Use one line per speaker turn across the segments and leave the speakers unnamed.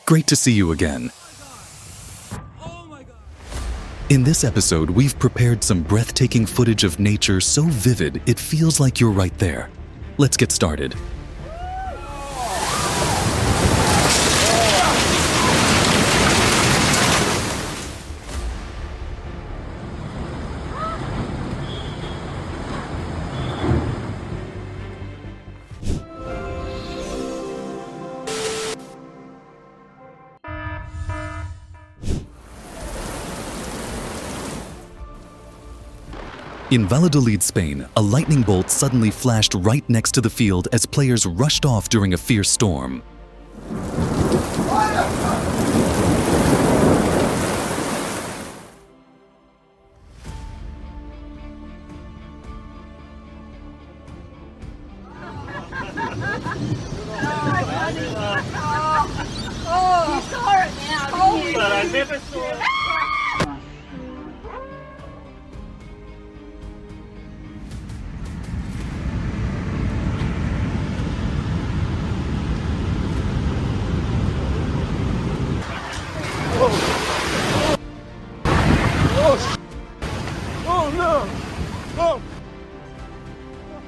Great to see you again. In this episode, we've prepared some breathtaking footage of nature so vivid it feels like you're right there. Let's get started. In Valladolid, Spain, a lightning bolt suddenly flashed right next to the field as players rushed off during a fierce storm.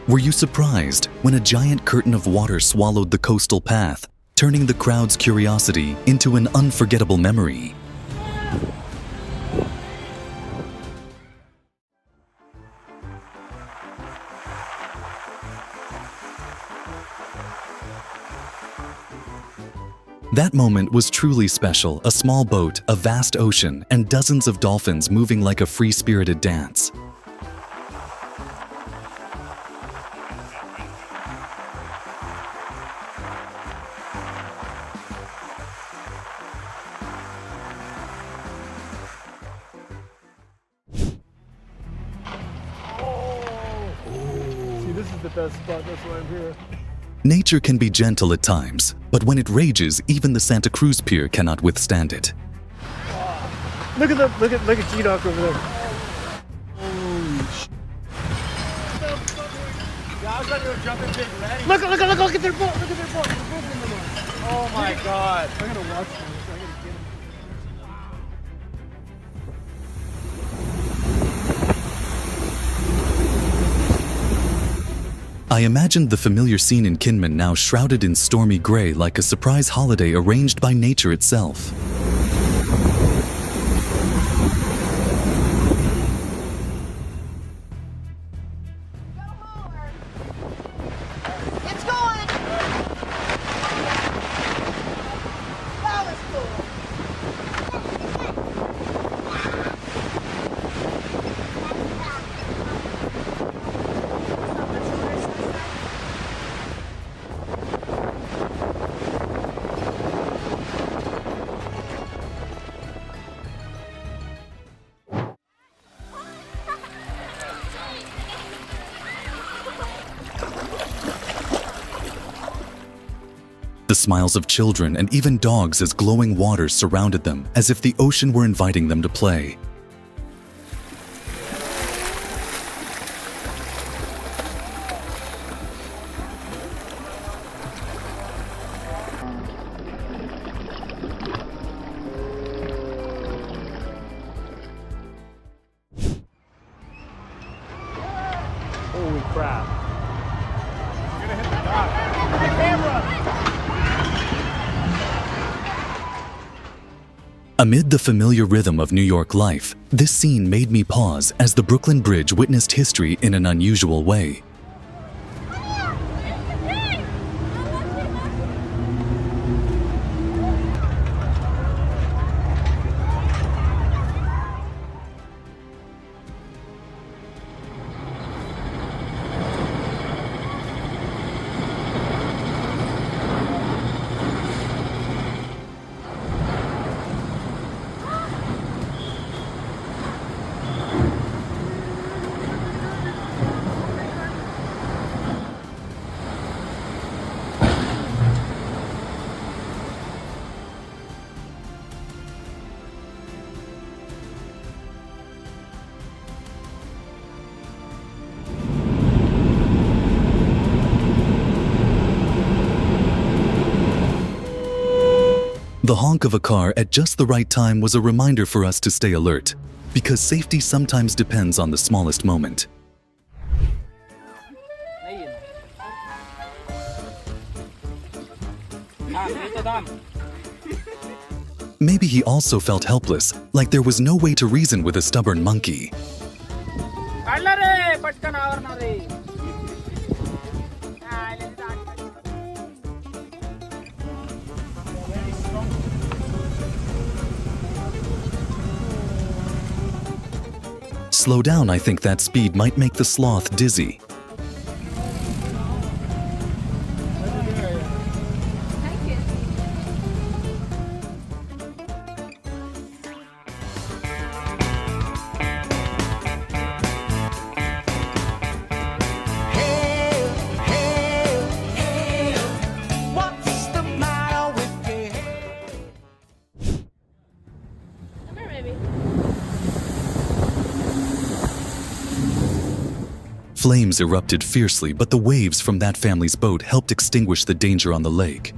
Were you surprised when a giant curtain of water swallowed the coastal path, turning the crowd's curiosity into an unforgettable memory? That moment was truly special, a small boat, a vast ocean, and dozens of dolphins moving like a free-spirited dance.
See, this is the best spot, that's why I'm here.
Nature can be gentle at times, but when it rages, even the Santa Cruz Pier cannot withstand it.
Look at G-Doc over there. Holy shit. I was about to go jump in big ready. Look at their boat, look at their boat. Oh my god. I'm gonna watch this. I'm gonna get him.
I imagined the familiar scene in Kinmen now shrouded in stormy gray like a surprise holiday arranged by nature itself.
It's going! That was cool.
The smiles of children and even dogs as glowing waters surrounded them, as if the ocean were inviting them to play.
Holy crap. You're gonna hit the dock. The camera!
Amid the familiar rhythm of New York life, this scene made me pause as the Brooklyn Bridge witnessed history in an unusual way. The honk of a car at just the right time was a reminder for us to stay alert, because safety sometimes depends on the smallest moment. Maybe he also felt helpless, like there was no way to reason with a stubborn monkey. Slow down, I think that speed might make the sloth dizzy. Flames erupted fiercely, but the waves from that family's boat helped extinguish the danger on the lake.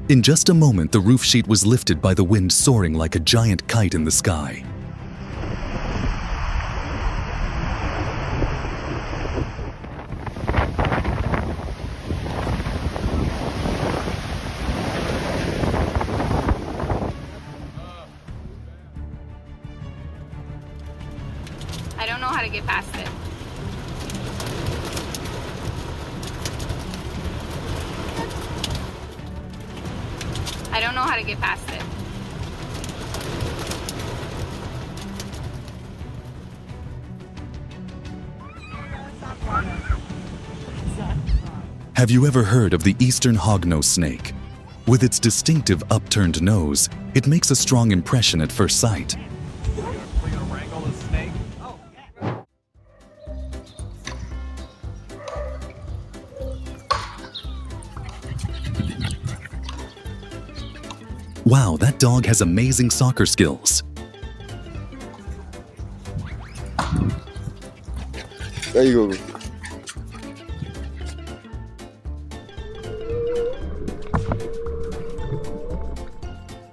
In just a moment, the roof sheet was lifted by the wind, soaring like a giant kite in the sky.
I don't know how to get past it. I don't know how to get past it.
Have you ever heard of the eastern hognose snake? With its distinctive upturned nose, it makes a strong impression at first sight. Wow, that dog has amazing soccer skills.
There you go.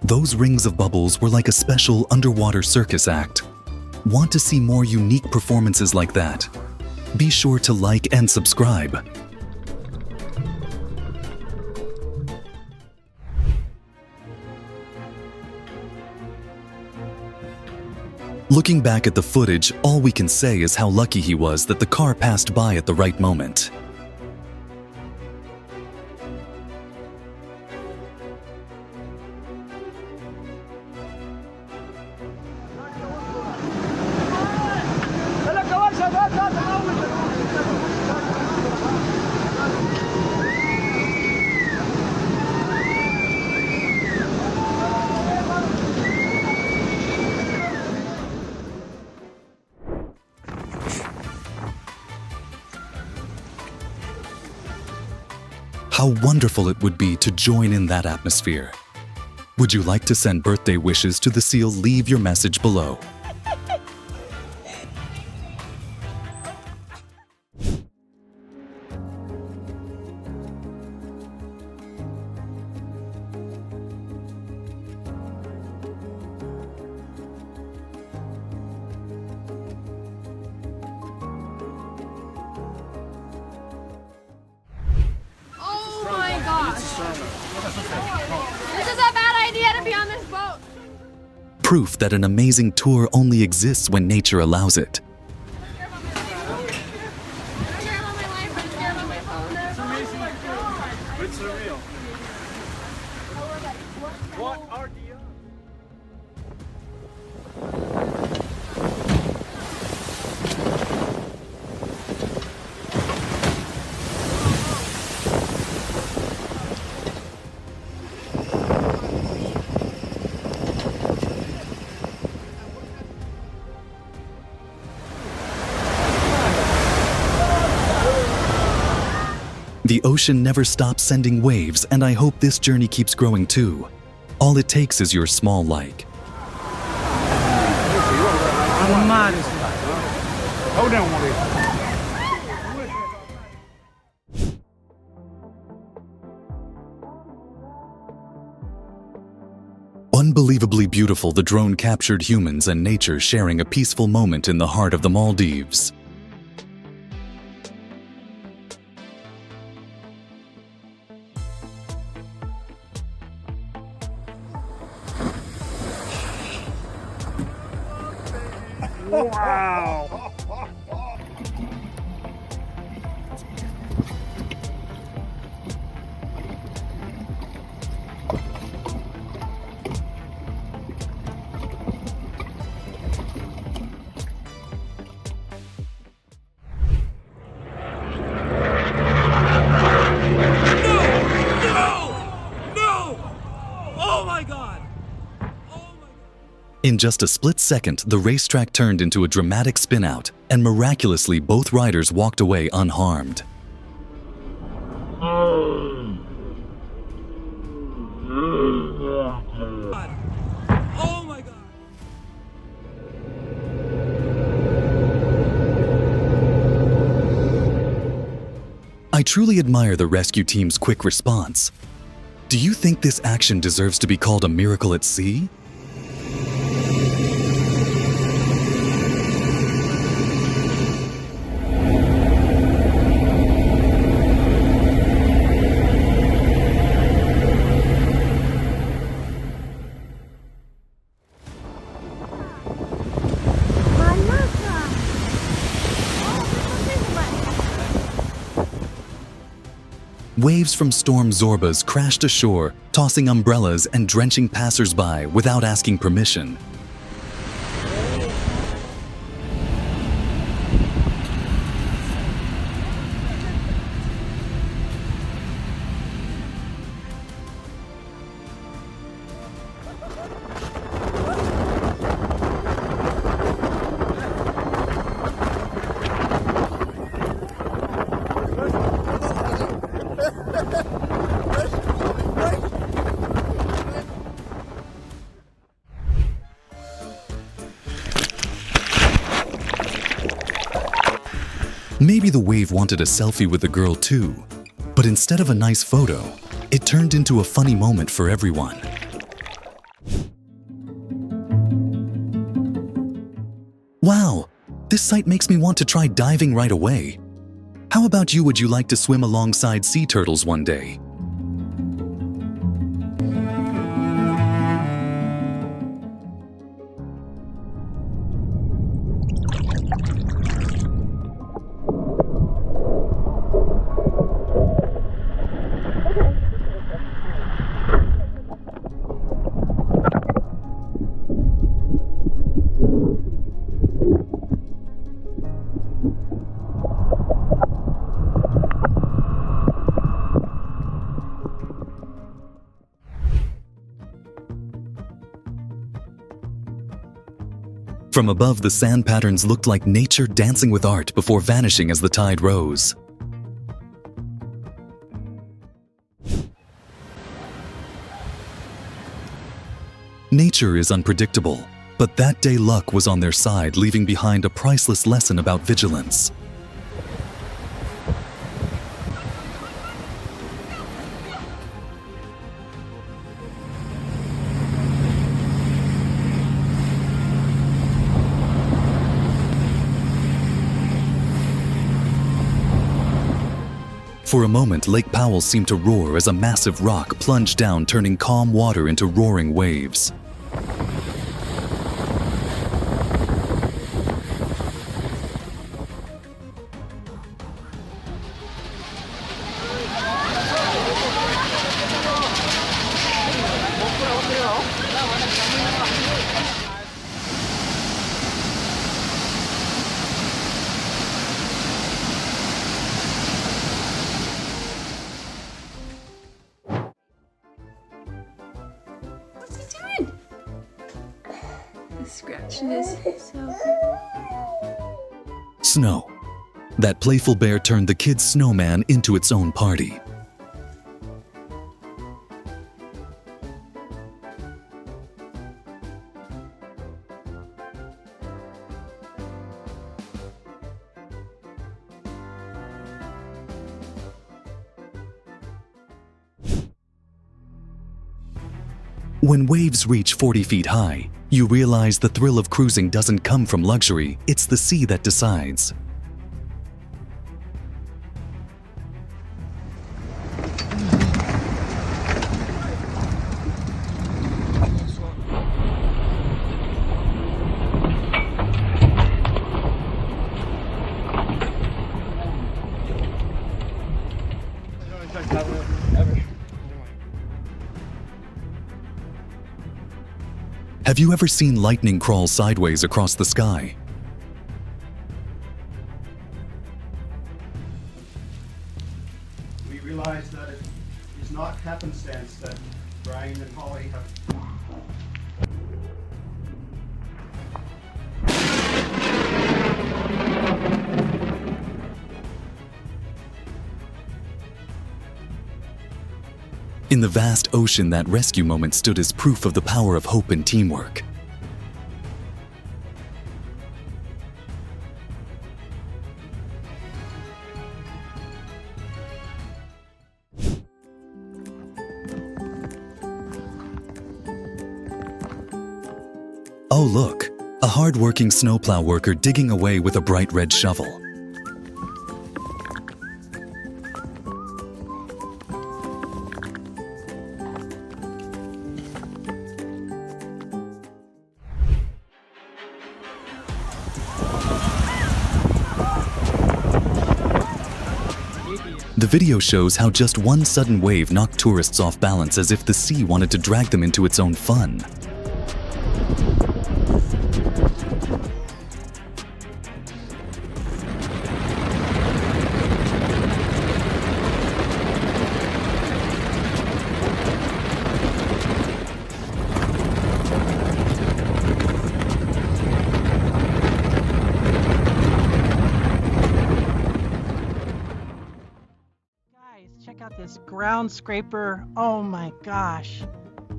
Those rings of bubbles were like a special underwater circus act. Want to see more unique performances like that? Be sure to like and subscribe. Looking back at the footage, all we can say is how lucky he was that the car passed by at the right moment. How wonderful it would be to join in that atmosphere. Would you like to send birthday wishes to the seal? Leave your message below.
This is a bad idea to be on this boat.
Proof that an amazing tour only exists when nature allows it.
It's surreal. What are the
The ocean never stops sending waves, and I hope this journey keeps growing too. All it takes is your small like.
Hold on, one.
Unbelievably beautiful, the drone captured humans and nature sharing a peaceful moment in the heart of the Maldives.
Wow!
In just a split second, the racetrack turned into a dramatic spin-out, and miraculously both riders walked away unharmed.
Oh my God!
I truly admire the rescue team's quick response. Do you think this action deserves to be called a miracle at sea? Waves from Storm Zorbas crashed ashore, tossing umbrellas and drenching passers-by without asking permission. Maybe the wave wanted a selfie with the girl too, but instead of a nice photo, it turned into a funny moment for everyone. Wow, this sight makes me want to try diving right away. How about you? Would you like to swim alongside sea turtles one day? From above, the sand patterns looked like nature dancing with art before vanishing as the tide rose. Nature is unpredictable, but that day luck was on their side, leaving behind a priceless lesson about vigilance. For a moment, Lake Powell seemed to roar as a massive rock plunged down, turning calm water into roaring waves.
Scratching his so.
Snow. That playful bear turned the kid's snowman into its own party. When waves reach 40 feet high, you realize the thrill of cruising doesn't come from luxury, it's the sea that decides. Have you ever seen lightning crawl sideways across the sky?
We realize that it is not happenstance that Brian and Holly have.
In the vast ocean, that rescue moment stood as proof of the power of hope and teamwork. Oh look, a hard-working snowplow worker digging away with a bright red shovel. The video shows how just one sudden wave knocked tourists off balance as if the sea wanted to drag them into its own fun.
Check out this ground scraper. Oh my gosh.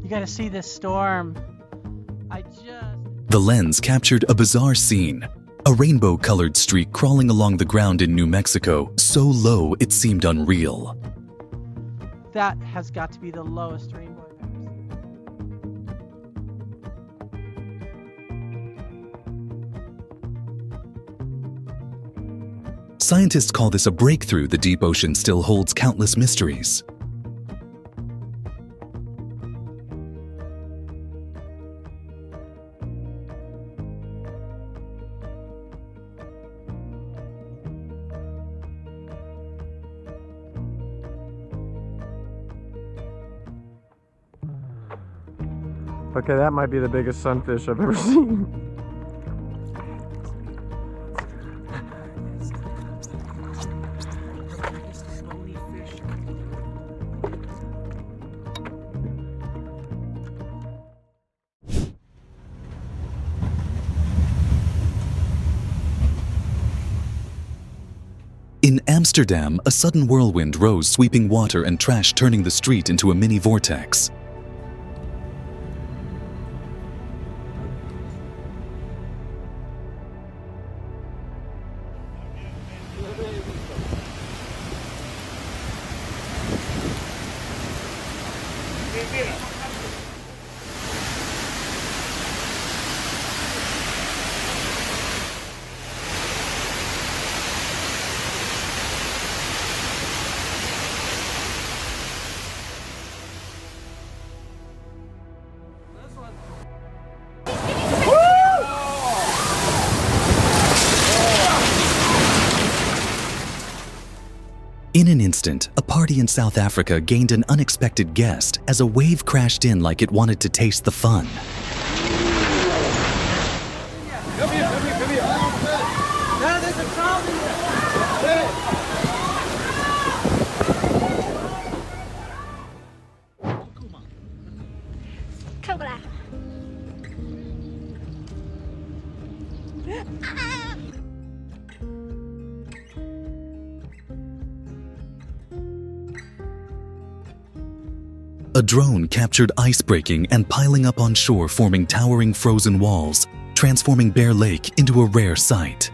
You gotta see this storm.
The lens captured a bizarre scene. A rainbow-colored streak crawling along the ground in New Mexico, so low it seemed unreal.
That has got to be the lowest rainbow I've ever seen.
Scientists call this a breakthrough. The deep ocean still holds countless mysteries.
Okay, that might be the biggest sunfish I've ever seen.
In Amsterdam, a sudden whirlwind rose, sweeping water and trash, turning the street into a mini vortex. In an instant, a party in South Africa gained an unexpected guest as a wave crashed in like it wanted to taste the fun.
Come here.
No, there's a trout in there.
Cobra.
A drone captured ice breaking and piling up on shore, forming towering frozen walls, transforming Bear Lake into a rare sight.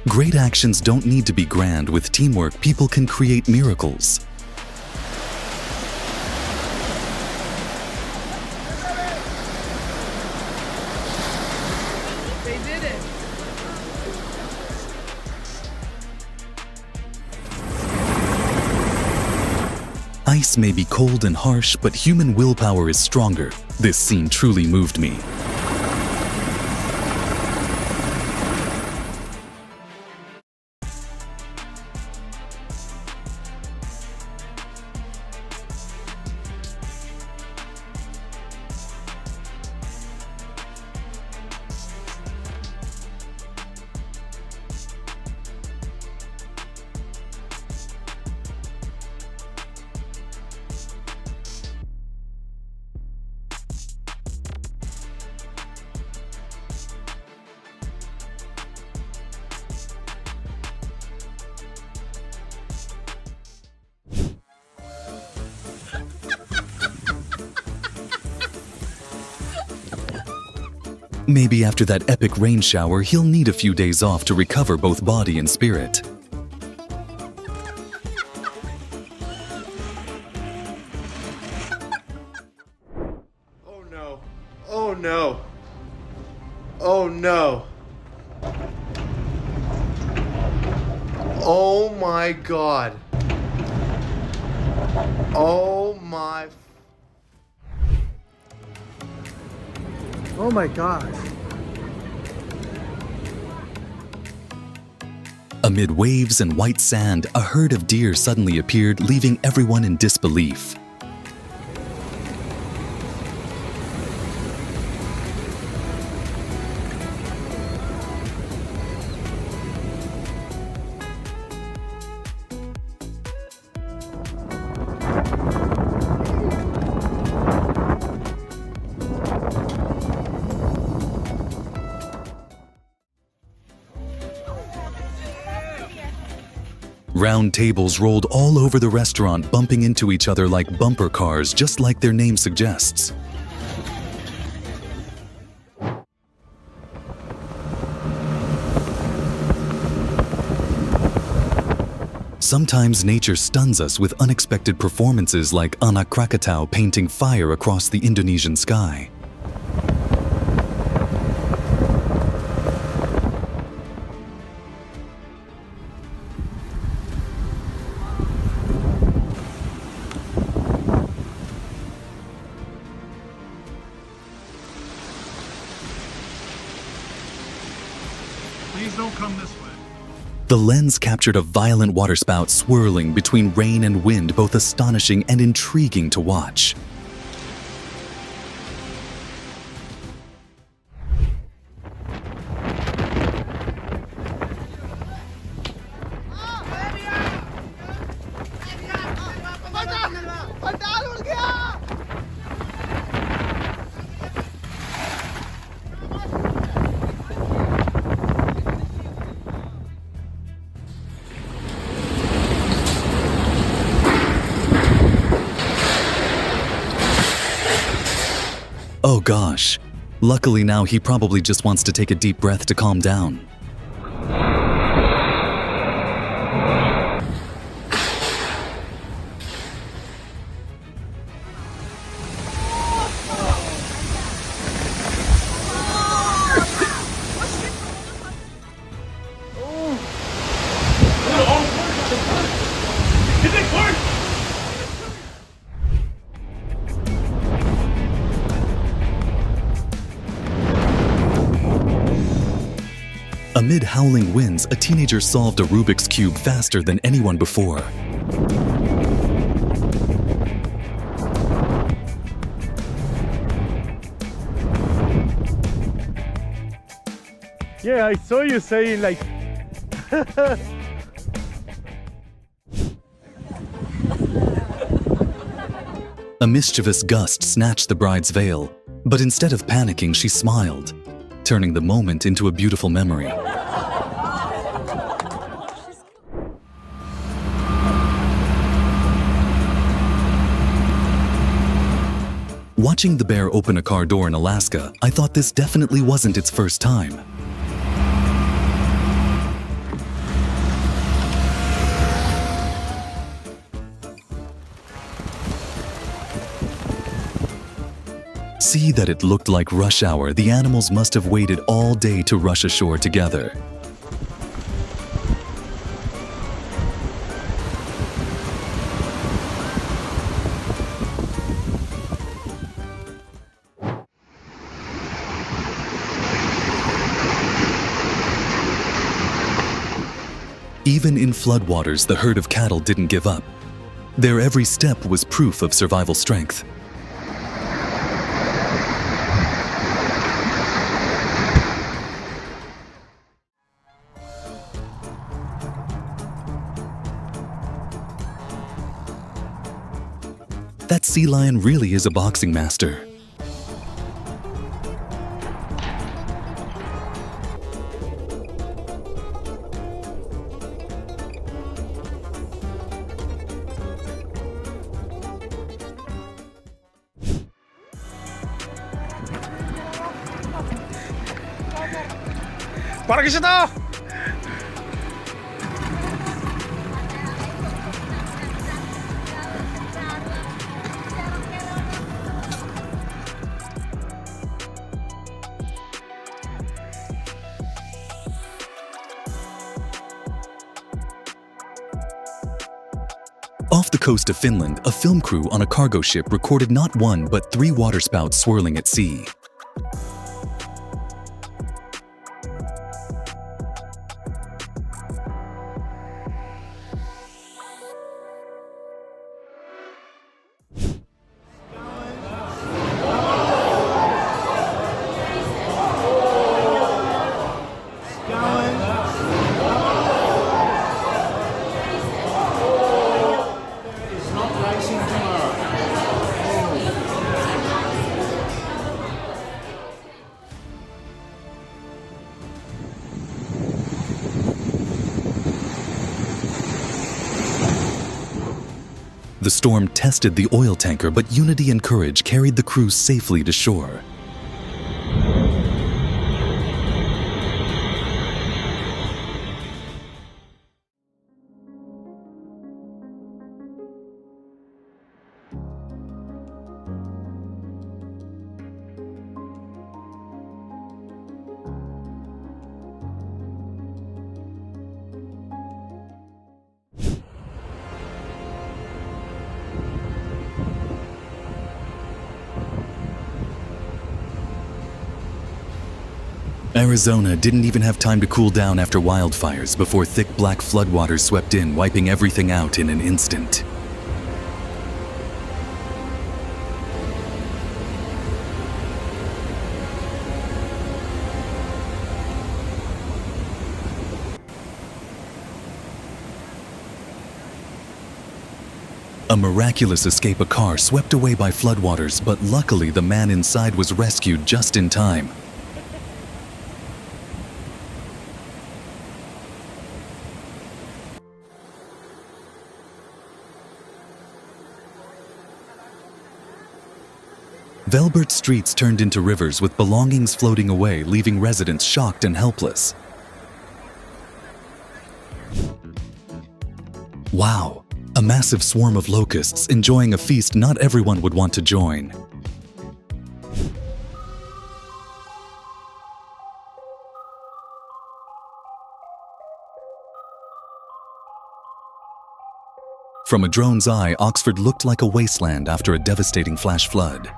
Great actions don't need to be grand. With teamwork, people can create miracles.
They did it.
Ice may be cold and harsh, but human willpower is stronger. This scene truly moved me. Maybe after that epic rain shower, he'll need a few days off to recover both body and spirit.
Oh no. Oh no. Oh no. Oh my god. Oh my. Oh my gosh.
Amid waves and white sand, a herd of deer suddenly appeared, leaving everyone in disbelief. Round tables rolled all over the restaurant, bumping into each other like bumper cars, just like their name suggests. Sometimes nature stuns us with unexpected performances, like Anak Krakatau painting fire across the Indonesian sky.
Please don't come this way.
The lens captured a violent waterspout swirling between rain and wind, both astonishing and intriguing to watch. Oh gosh. Luckily now he probably just wants to take a deep breath to calm down. Amid howling winds, a teenager solved a Rubik's Cube faster than anyone before.
Yeah, I saw you saying like.
A mischievous gust snatched the bride's veil, but instead of panicking, she smiled, turning the moment into a beautiful memory. Watching the bear open a car door in Alaska, I thought this definitely wasn't its first time. See that it looked like rush hour. The animals must have waited all day to rush ashore together. Even in floodwaters, the herd of cattle didn't give up. Their every step was proof of survival strength. That sea lion really is a boxing master.
Para que siya to!
Off the coast of Finland, a film crew on a cargo ship recorded not one but 3 waterspouts swirling at sea. The storm tested the oil tanker, but unity and courage carried the crew safely to shore. Arizona didn't even have time to cool down after wildfires before thick black floodwaters swept in, wiping everything out in an instant. A miraculous escape, a car swept away by floodwaters, but luckily the man inside was rescued just in time. Velbert streets turned into rivers with belongings floating away, leaving residents shocked and helpless. Wow, a massive swarm of locusts enjoying a feast not everyone would want to join. From a drone's eye, Oxford looked like a wasteland after a devastating flash flood.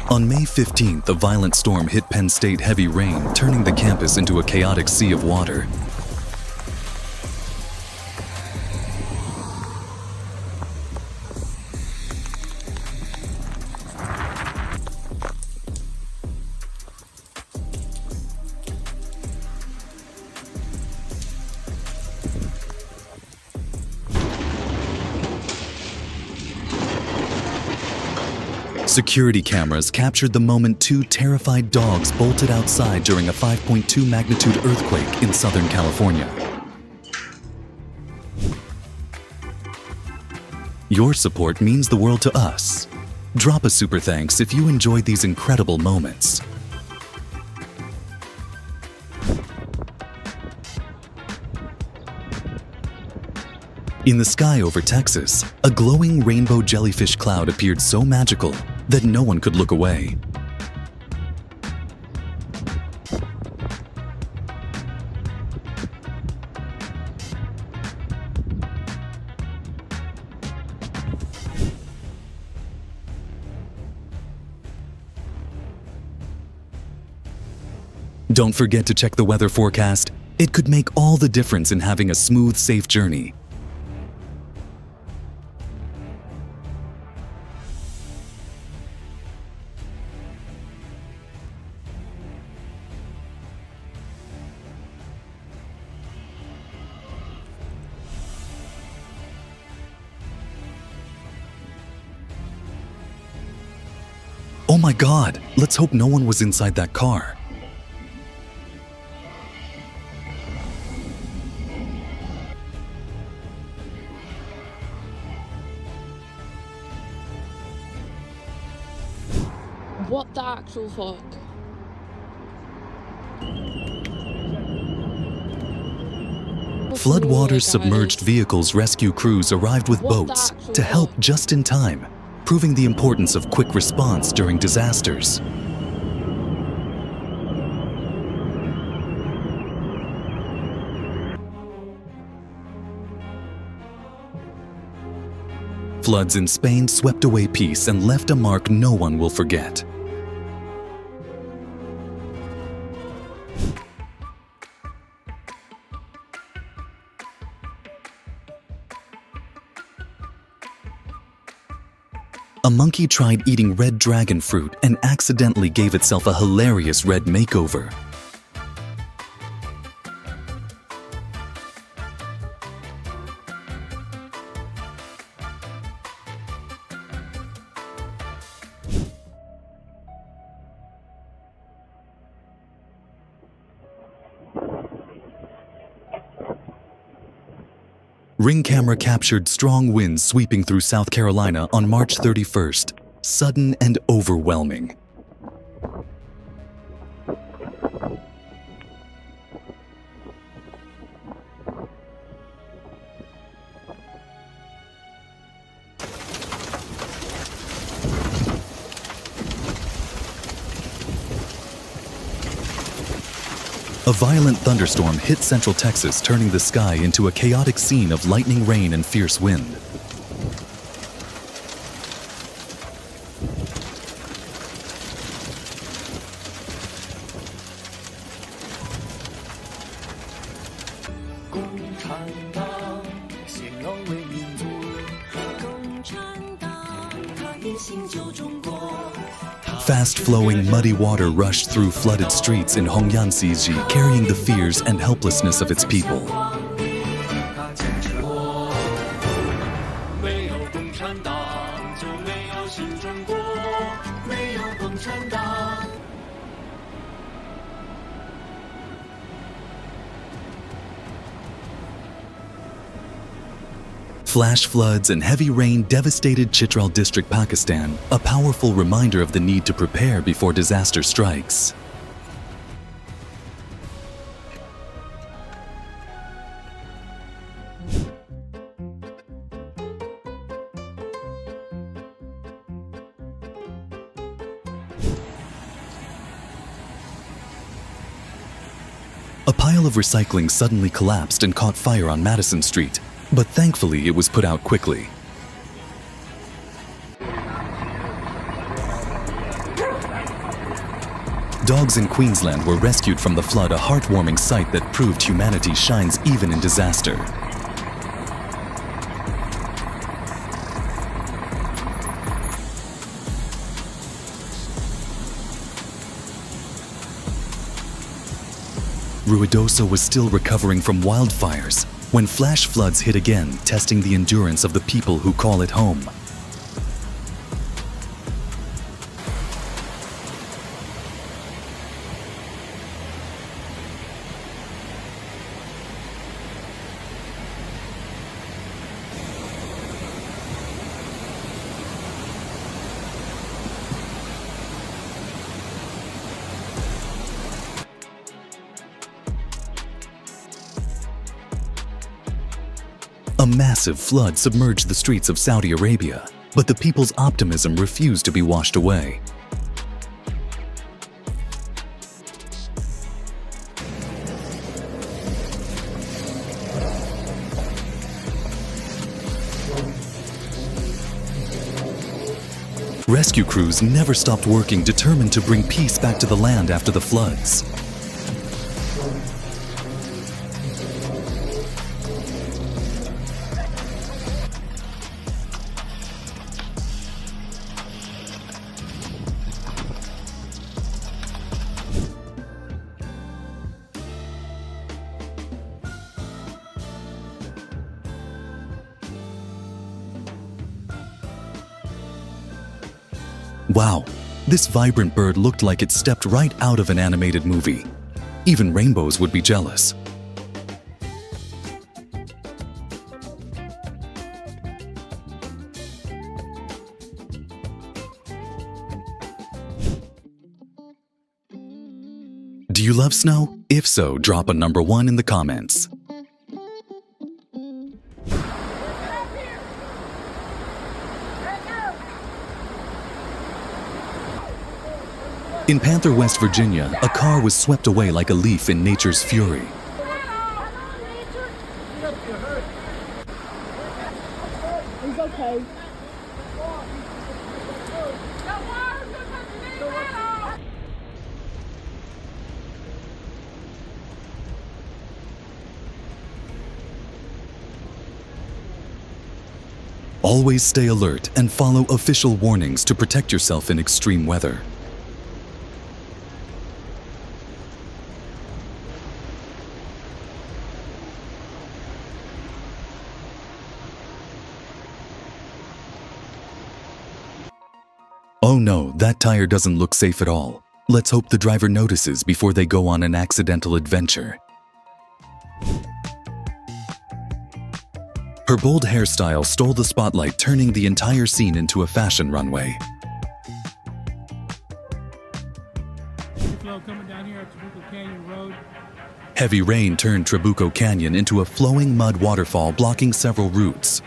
On May 15th, a violent storm hit Penn State heavy rain, turning the campus into a chaotic sea of water. Security cameras captured the moment two terrified dogs bolted outside during a 5.2 magnitude earthquake in Southern California. Your support means the world to us. Drop a super thanks if you enjoyed these incredible moments. In the sky over Texas, a glowing rainbow jellyfish cloud appeared so magical that no one could look away. Don't forget to check the weather forecast. It could make all the difference in having a smooth, safe journey. Oh my God, let's hope no one was inside that car.
What the actual fuck?
Floodwaters submerged vehicles rescue crews arrived with boats to help just in time, proving the importance of quick response during disasters. Floods in Spain swept away peace and left a mark no one will forget. A monkey tried eating red dragon fruit and accidentally gave itself a hilarious red makeover. Ring camera captured strong winds sweeping through South Carolina on March 31st, sudden and overwhelming. A violent thunderstorm hit central Texas, turning the sky into a chaotic scene of lightning, rain, and fierce wind. Fast-flowing, muddy water rushed through flooded streets in Hongyan-Siji, carrying the fears and helplessness of its people. Flash floods and heavy rain devastated Chitral district, Pakistan, a powerful reminder of the need to prepare before disaster strikes. A pile of recycling suddenly collapsed and caught fire on Madison Street, but thankfully it was put out quickly. Dogs in Queensland were rescued from the flood, a heartwarming sight that proved humanity shines even in disaster. Ruidoso was still recovering from wildfires when flash floods hit again, testing the endurance of the people who call it home. A massive flood submerged the streets of Saudi Arabia, but the people's optimism refused to be washed away. Rescue crews never stopped working, determined to bring peace back to the land after the floods. Wow, this vibrant bird looked like it stepped right out of an animated movie. Even rainbows would be jealous. Do you love snow? If so, drop a number 1 in the comments. In Panther, West Virginia, a car was swept away like a leaf in nature's fury.
He's okay.
Always stay alert and follow official warnings to protect yourself in extreme weather. Oh no, that tire doesn't look safe at all. Let's hope the driver notices before they go on an accidental adventure. Her bold hairstyle stole the spotlight, turning the entire scene into a fashion runway.
Coming down here at Trabuco Canyon Road.
Heavy rain turned Trabuco Canyon into a flowing mud waterfall, blocking several routes.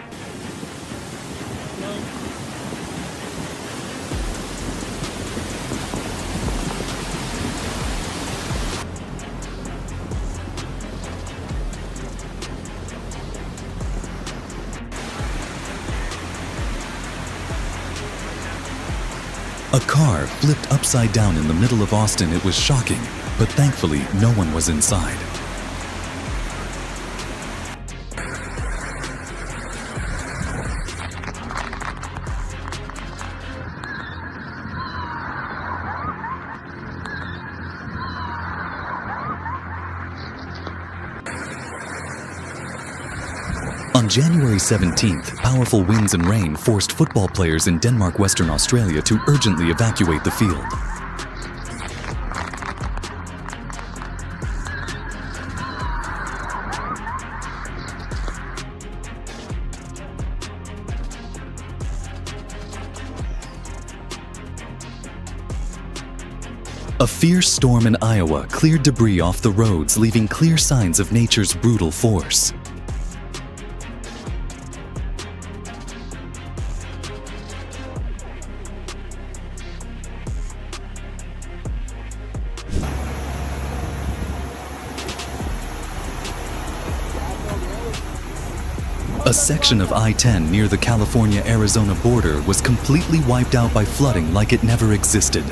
A car flipped upside down in the middle of Austin. It was shocking, but thankfully no one was inside. On January 17th, powerful winds and rain forced football players in Denmark, Western Australia to urgently evacuate the field. A fierce storm in Iowa cleared debris off the roads, leaving clear signs of nature's brutal force. A section of I-10 near the California-Arizona border was completely wiped out by flooding like it never existed.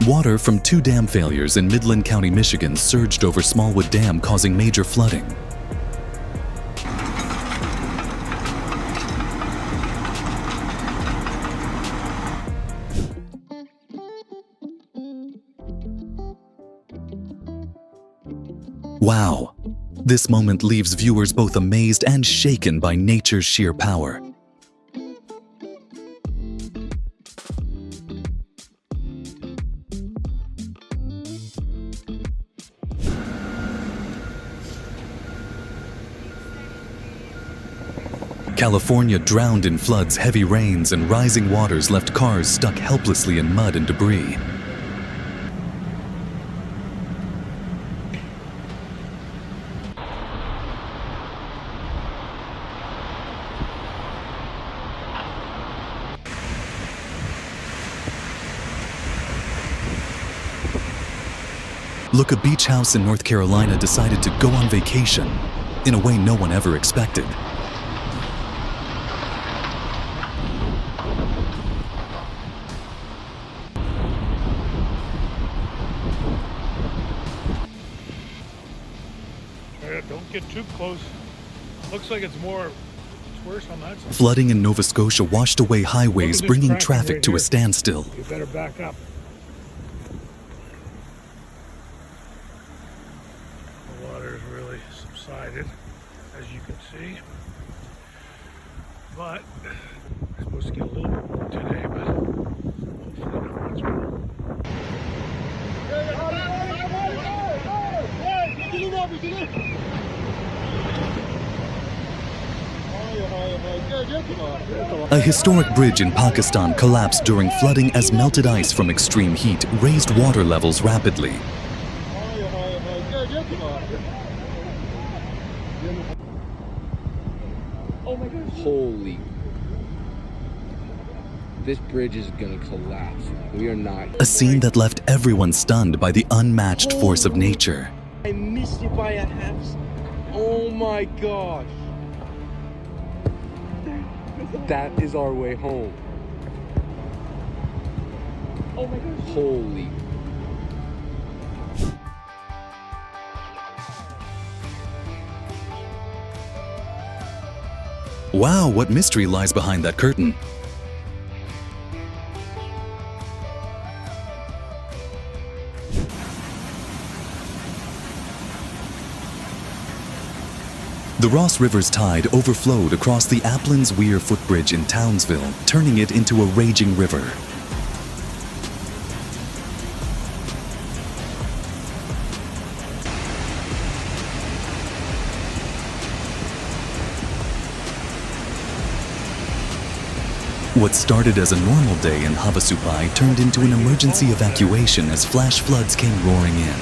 Water from 2 dam failures in Midland County, Michigan surged over Smallwood Dam, causing major flooding. Wow! This moment leaves viewers both amazed and shaken by nature's sheer power. California drowned in floods, heavy rains, and rising waters left cars stuck helplessly in mud and debris. Look, a beach house in North Carolina decided to go on vacation in a way no one ever expected.
Don't get too close. Looks like it's worse on that side.
Flooding in Nova Scotia washed away highways, bringing traffic to a standstill.
You better back up. The water has really subsided, as you can see. But it's supposed to get a little bit more today, but hopefully not much more.
A historic bridge in Pakistan collapsed during flooding as melted ice from extreme heat raised water levels rapidly.
Holy. This bridge is gonna collapse. We are not.
A scene that left everyone stunned by the unmatched force of nature.
I missed it by a half. Oh my gosh. That is our way home. Oh my gosh. Holy.
Wow, what mystery lies behind that curtain? The Ross River's tide overflowed across the Applin's Weir footbridge in Townsville, turning it into a raging river. What started as a normal day in Havasupai turned into an emergency evacuation as flash floods came roaring in.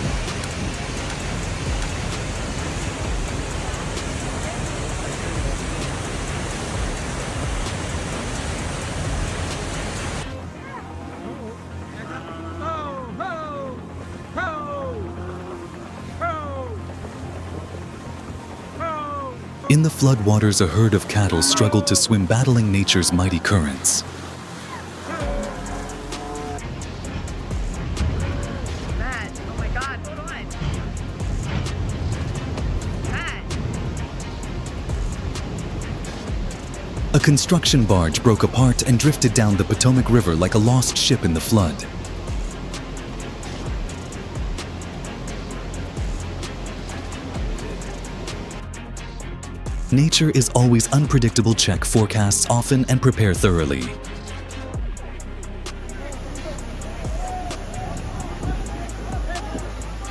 In the floodwaters, a herd of cattle struggled to swim, battling nature's mighty currents.
Matt, oh my God, hold on. Matt.
A construction barge broke apart and drifted down the Potomac River like a lost ship in the flood. Nature is always unpredictable. Check forecasts often and prepare thoroughly.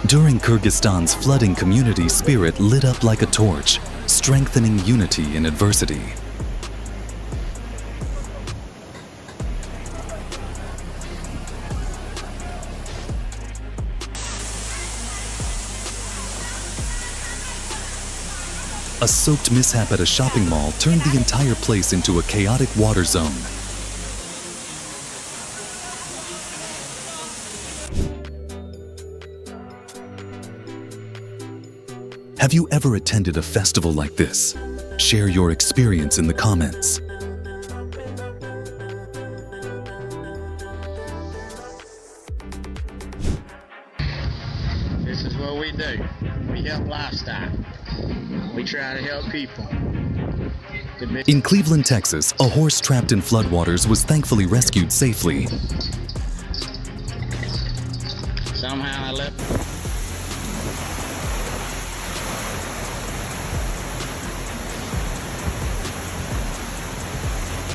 During Kyrgyzstan's flooding, community spirit lit up like a torch, strengthening unity in adversity. A soaked mishap at a shopping mall turned the entire place into a chaotic water zone. Have you ever attended a festival like this? Share your experience in the comments.
we do. We help livestock. We try to help people.
In Cleveland, Texas, a horse trapped in floodwaters was thankfully rescued safely.
Somehow I left.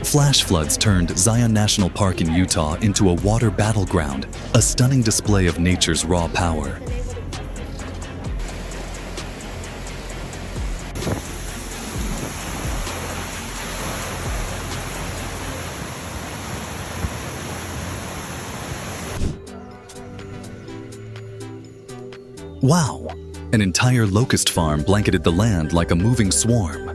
Flash floods turned Zion National Park in Utah into a water battleground, a stunning display of nature's raw power. Wow! An entire locust farm blanketed the land like a moving swarm.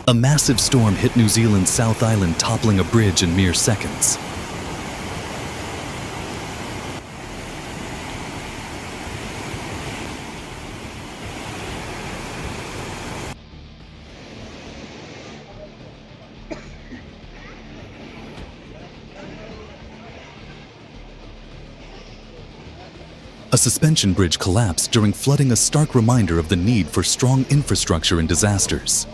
A massive storm hit New Zealand's South Island, toppling a bridge in mere seconds. A suspension bridge collapsed during flooding, a stark reminder of the need for strong infrastructure in disasters.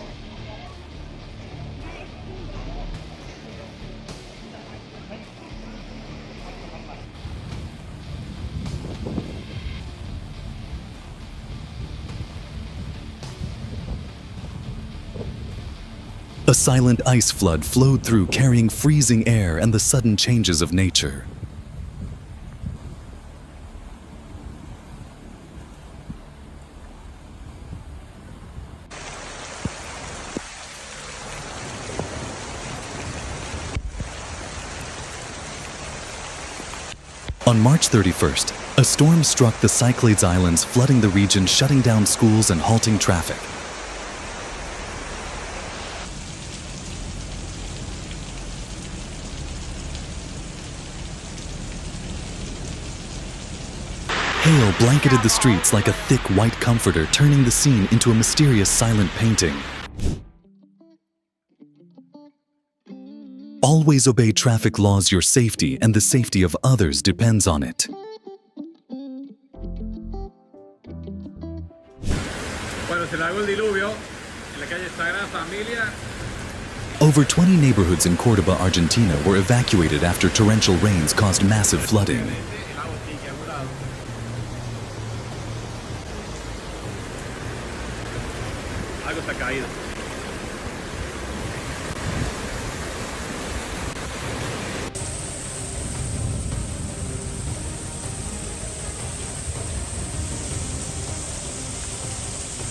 A silent ice flood flowed through, carrying freezing air and the sudden changes of nature. On March 31st, a storm struck the Cyclades Islands, flooding the region, shutting down schools and halting traffic. Hail blanketed the streets like a thick white comforter, turning the scene into a mysterious silent painting. Always obey traffic laws. Your safety and the safety of others depends on it.
Cuando se largó el diluvio, en la calle Sagrada Familia.
Over 20 neighborhoods in Cordoba, Argentina were evacuated after torrential rains caused massive flooding.
Algo está caído.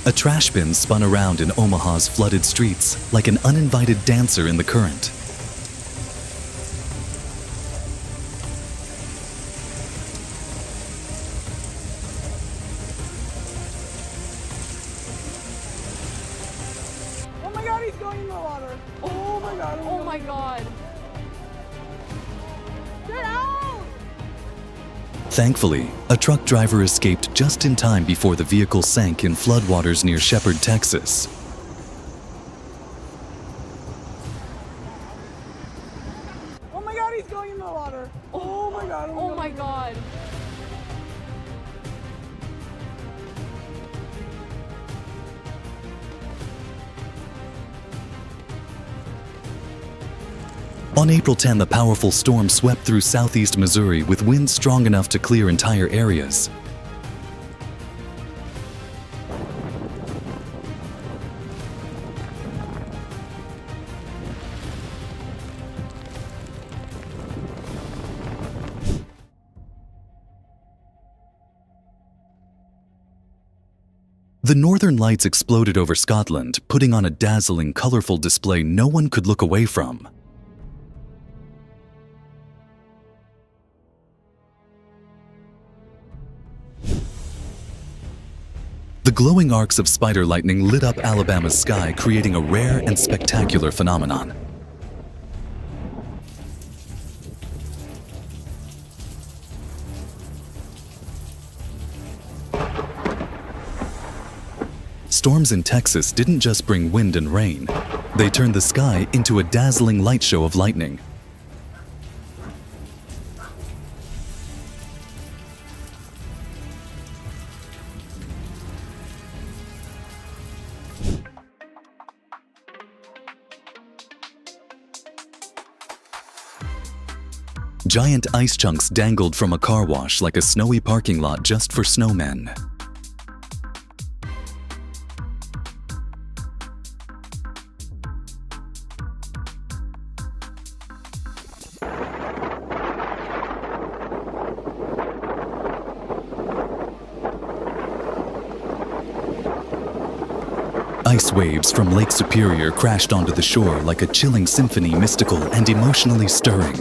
A trash bin spun around in Omaha's flooded streets like an uninvited dancer in the current.
Oh my god, he's going in the water. Oh my god.
Oh my god. Get out!
Thankfully, a truck driver escaped just in time before the vehicle sank in floodwaters near Shepherd, Texas.
Oh my god, he's going in the water. Oh my god.
Oh my god.
On April 10, the powerful storm swept through southeast Missouri with winds strong enough to clear entire areas. The Northern Lights exploded over Scotland, putting on a dazzling, colorful display no one could look away from. The glowing arcs of spider lightning lit up Alabama's sky, creating a rare and spectacular phenomenon. Storms in Texas didn't just bring wind and rain. They turned the sky into a dazzling light show of lightning. Giant ice chunks dangled from a car wash like a snowy parking lot just for snowmen. Ice waves from Lake Superior crashed onto the shore like a chilling symphony, mystical and emotionally stirring.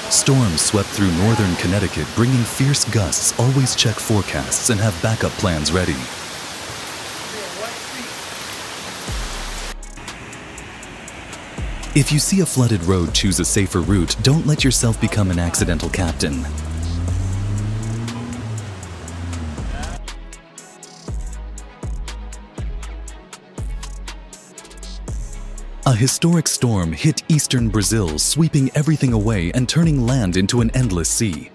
Storms swept through northern Connecticut, bringing fierce gusts. Always check forecasts and have backup plans ready. If you see a flooded road, choose a safer route. Don't let yourself become an accidental captain. A historic storm hit eastern Brazil, sweeping everything away and turning land into an endless sea.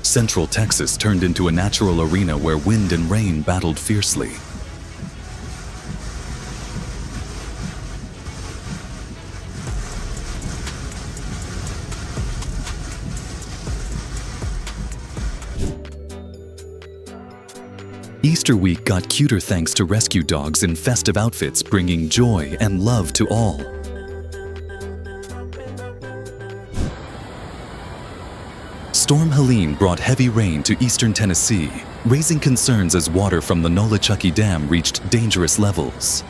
Central Texas turned into a natural arena where wind and rain battled fiercely. Easter week got cuter thanks to rescue dogs in festive outfits, bringing joy and love to all. Storm Helene brought heavy rain to eastern Tennessee, raising concerns as water from the Nolichucky Dam reached dangerous levels.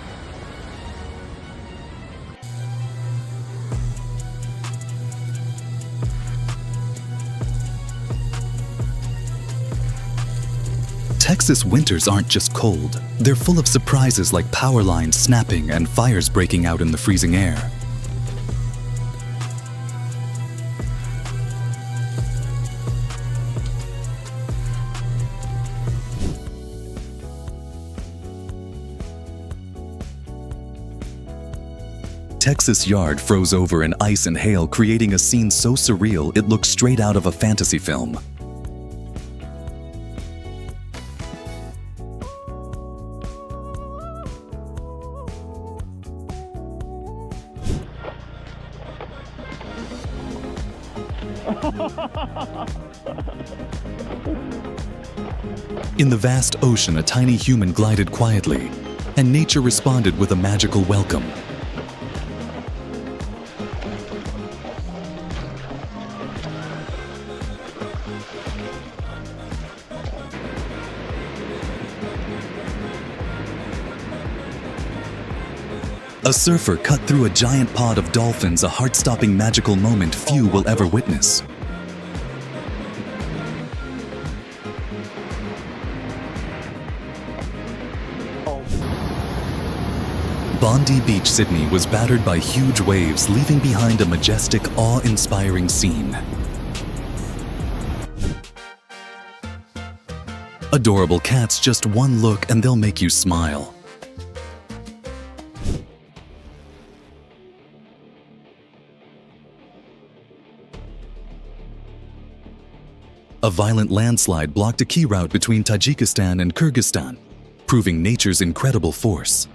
Texas winters aren't just cold. They're full of surprises like power lines snapping and fires breaking out in the freezing air. Texas yard froze over in ice and hail, creating a scene so surreal it looked straight out of a fantasy film. In the vast ocean, a tiny human glided quietly, and nature responded with a magical welcome. A surfer cut through a giant pod of dolphins, a heart-stopping magical moment few will ever witness. Bondi Beach, Sydney was battered by huge waves, leaving behind a majestic, awe-inspiring scene. Adorable cats, just one look and they'll make you smile. A violent landslide blocked a key route between Tajikistan and Kyrgyzstan, proving nature's incredible force.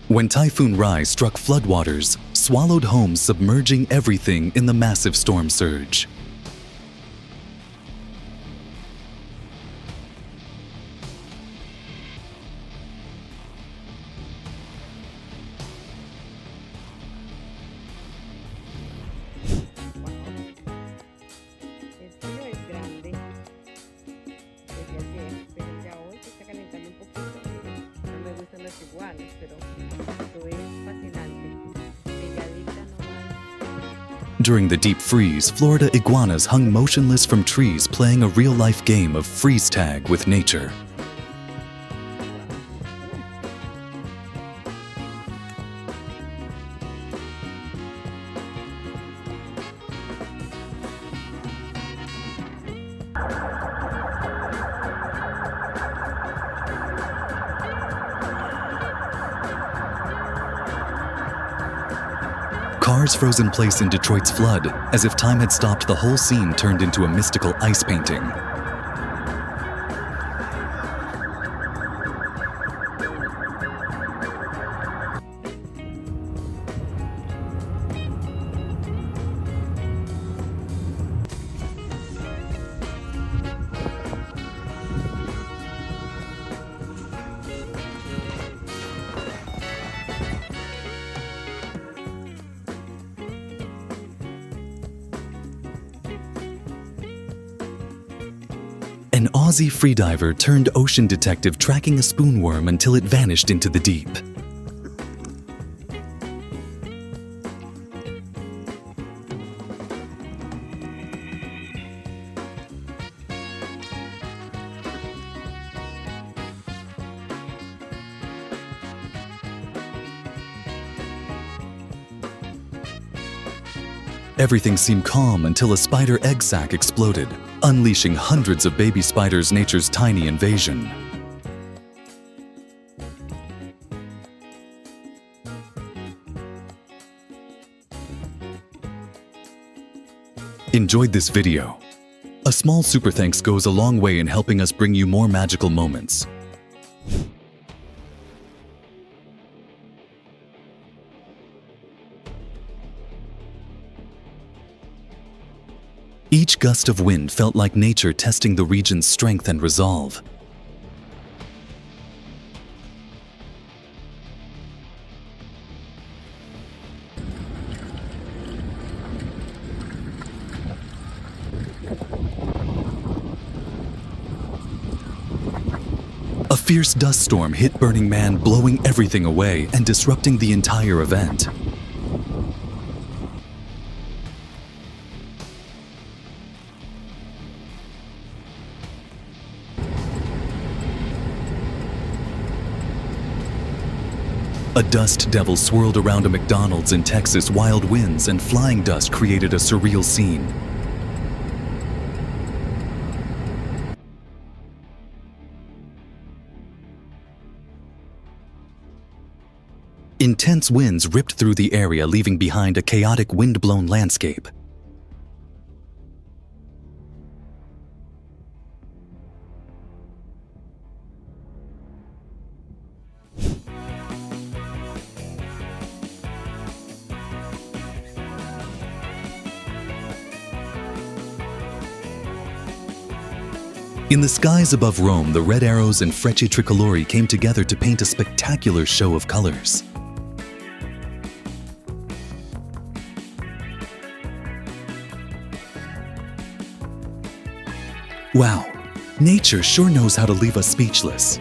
When Typhoon Rai struck floodwaters, swallowed homes, submerging everything in the massive storm surge. During the deep freeze, Florida iguanas hung motionless from trees playing a real-life game of freeze tag with nature. Cars froze in place in Detroit's flood, as if time had stopped. The whole scene turned into a mystical ice painting. An Aussie freediver turned ocean detective tracking a spoonworm until it vanished into the deep. Everything seemed calm until a spider egg sac exploded, unleashing hundreds of baby spiders, nature's tiny invasion. Enjoyed this video? A small super thanks goes a long way in helping us bring you more magical moments. Each gust of wind felt like nature testing the region's strength and resolve. A fierce dust storm hit Burning Man, blowing everything away and disrupting the entire event. A dust devil swirled around a McDonald's in Texas. Wild winds and flying dust created a surreal scene. Intense winds ripped through the area, leaving behind a chaotic wind-blown landscape. In the skies above Rome, the red arrows and Frecce tricolori came together to paint a spectacular show of colors. Wow, nature sure knows how to leave us speechless.